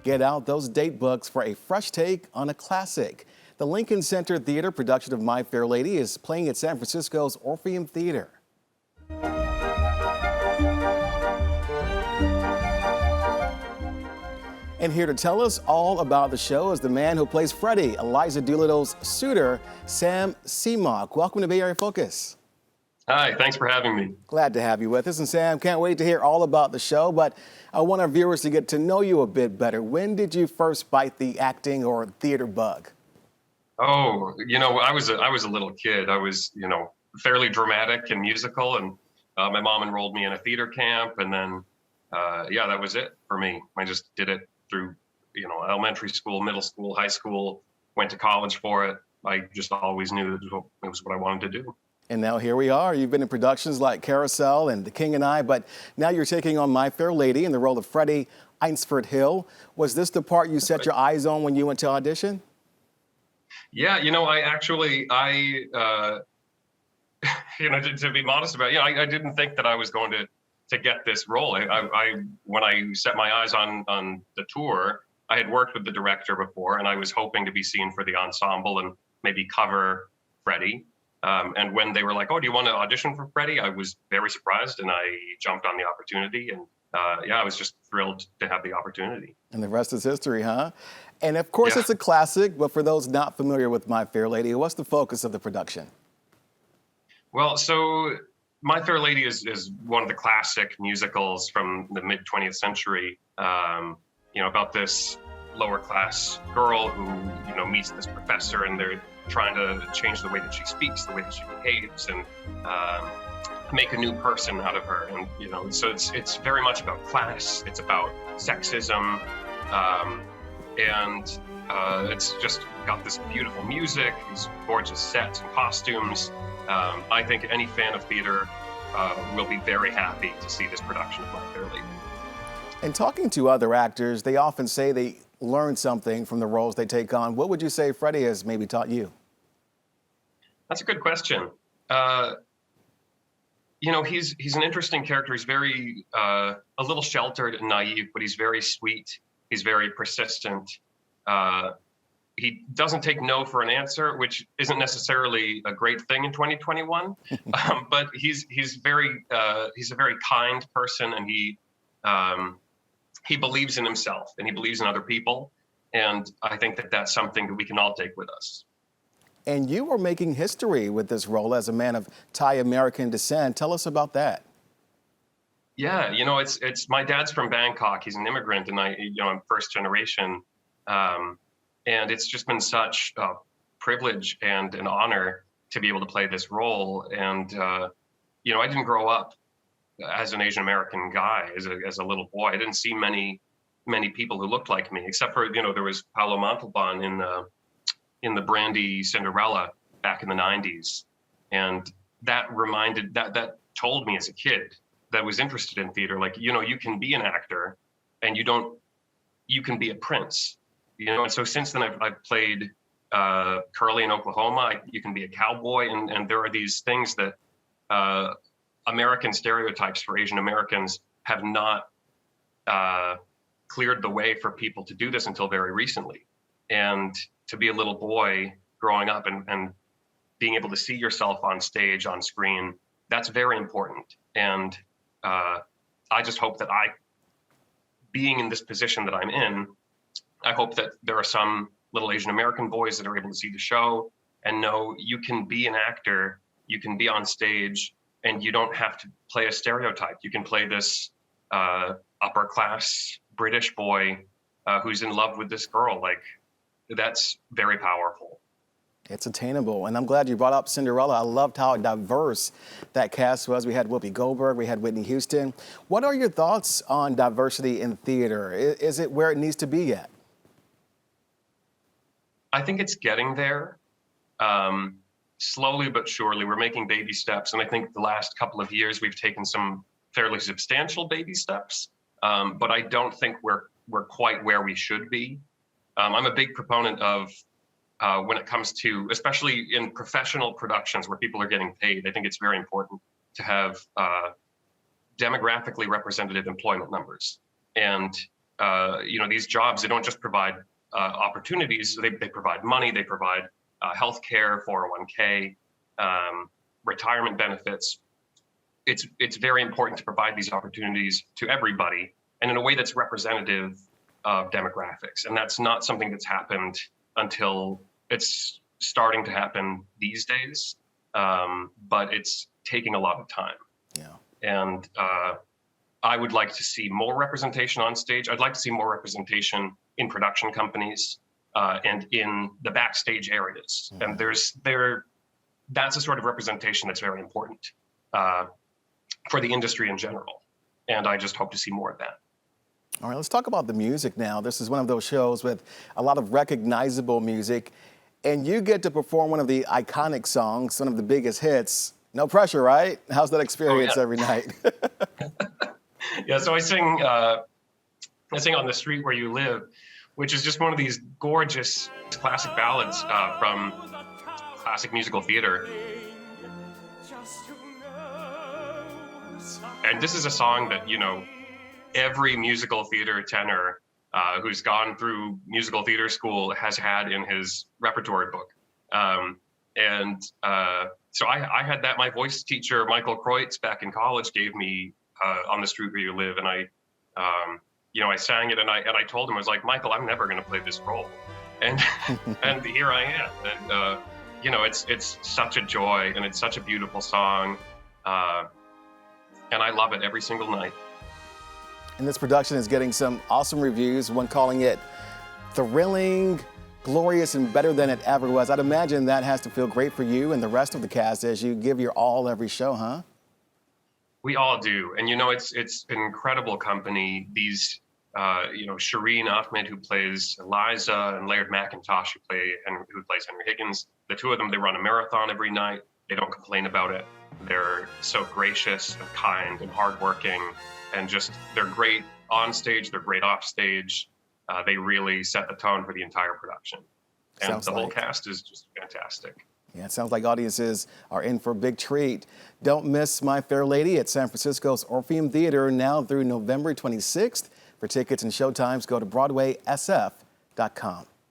Get out those date books for a fresh take on a classic. The Lincoln Center Theater production of My Fair Lady is playing at San Francisco's Orpheum Theatre. And here to tell us all about the show is the man who plays Freddy, Eliza Doolittle's suitor, Sam Simahk. Welcome to Bay Area Focus. Hi, thanks for having me. Glad to have you with us. And Sam, can't wait to hear all about the show, but I want our viewers to get to know you a bit better. When did you first bite the acting or theater bug? Oh, I was a little kid. I was, fairly dramatic and musical, and my mom enrolled me in a theater camp, and then, that was it for me. I just did it through, elementary school, middle school, high school, went to college for it. I just always knew it was what I wanted to do. And now here we are. You've been in productions like Carousel and The King and I, but now you're taking on My Fair Lady in the role of Freddy Eynsford-Hill. Was this the part you set your eyes on when you went to audition? Yeah, to be modest about it, I didn't think that I was going to get this role. When I set my eyes on the tour, I had worked with the director before, and I was hoping to be seen for the ensemble and maybe cover Freddy. And when they were like, "Oh, do you want to audition for Freddy?" I was very surprised, and I jumped on the opportunity. And I was just thrilled to have the opportunity. And the rest is history, huh? And of course, It's a classic. But for those not familiar with My Fair Lady, what's the focus of the production? Well, so My Fair Lady is one of the classic musicals from the mid 20th century. About this lower class girl who meets this professor, and they're trying to change the way that she speaks, the way that she behaves, and make a new person out of her. And so it's very much about class. It's about sexism, and it's just got this beautiful music, these gorgeous sets and costumes. I think any fan of theater will be very happy to see this production of My Fair Lady. And talking to other actors, they often say they learn something from the roles they take on. What would you say Freddy has maybe taught you? That's a good question. He's an interesting character. He's very a little sheltered and naive, but he's very sweet. He's very persistent. He doesn't take no for an answer, which isn't necessarily a great thing in 2021. But he's a very kind person, and he believes in himself, and he believes in other people. And I think that that's something that we can all take with us. And you were making history with this role as a man of Thai American descent. Tell us about that. Yeah, it's my dad's from Bangkok. He's an immigrant, and I'm first generation. And it's just been such a privilege and an honor to be able to play this role. And, I didn't grow up as an Asian American guy, as a little boy. I didn't see many people who looked like me, except for, there was Paolo Montalban in the Brandy Cinderella back in the 90s. And that told me as a kid that was interested in theater, like, you can be an actor and you can be a prince, And so since then I've played Curly in Oklahoma. You can be a cowboy. And there are these things that American stereotypes for Asian Americans have not cleared the way for people to do this until very recently. And to be a little boy growing up and being able to see yourself on stage, on screen, that's very important. And I just hope that being in this position that I'm in, I hope that there are some little Asian American boys that are able to see the show and know you can be an actor, you can be on stage, and you don't have to play a stereotype. You can play this upper class British boy who's in love with this girl. Like, that's very powerful. It's attainable. And I'm glad you brought up Cinderella. I loved how diverse that cast was. We had Whoopi Goldberg, we had Whitney Houston. What are your thoughts on diversity in theater? Is it where it needs to be yet? I think it's getting there. Slowly but surely. We're making baby steps. And I think the last couple of years we've taken some fairly substantial baby steps. But I don't think we're quite where we should be. I'm a big proponent of when it comes to, especially in professional productions where people are getting paid, I think it's very important to have demographically representative employment numbers. And these jobs, they don't just provide opportunities, they provide money, they provide healthcare, 401k, retirement benefits. It's very important to provide these opportunities to everybody and in a way that's representative of demographics. And that's not something that's happened until it's starting to happen these days, but it's taking a lot of time. Yeah. And I would like to see more representation on stage. I'd like to see more representation in production companies and in the backstage areas. Mm-hmm. And that's a sort of representation that's very important for the industry in general. And I just hope to see more of that. All right, let's talk about the music now. This is one of those shows with a lot of recognizable music, and you get to perform one of the iconic songs, one of the biggest hits. No pressure, right? How's that experience every night? Yeah, so I sing On the Street Where You Live, which is just one of these gorgeous classic ballads from classic musical theater. And this is a song that, every musical theater tenor who's gone through musical theater school has had in his repertory book. So I had that. My voice teacher, Michael Kreutz, back in college, gave me On the Street Where You Live. And I sang it and I told him, I was like, Michael, I'm never going to play this role. And and here I am. And, it's such a joy and it's such a beautiful song. And I love it every single night. And this production is getting some awesome reviews, one calling it thrilling, glorious, and better than it ever was. I'd imagine that has to feel great for you and the rest of the cast as you give your all every show, huh? We all do. And, it's an incredible company. These, Shireen Ahmed, who plays Eliza, and Laird McIntosh, who plays Henry Higgins. The two of them, they run a marathon every night. They don't complain about it. They're so gracious and kind and hardworking, and they're great on stage. They're great off stage. They really set the tone for the entire production. And the whole cast is just fantastic. Yeah, it sounds like audiences are in for a big treat. Don't miss My Fair Lady at San Francisco's Orpheum Theatre now through November 26th. For tickets and showtimes, go to BroadwaySF.com.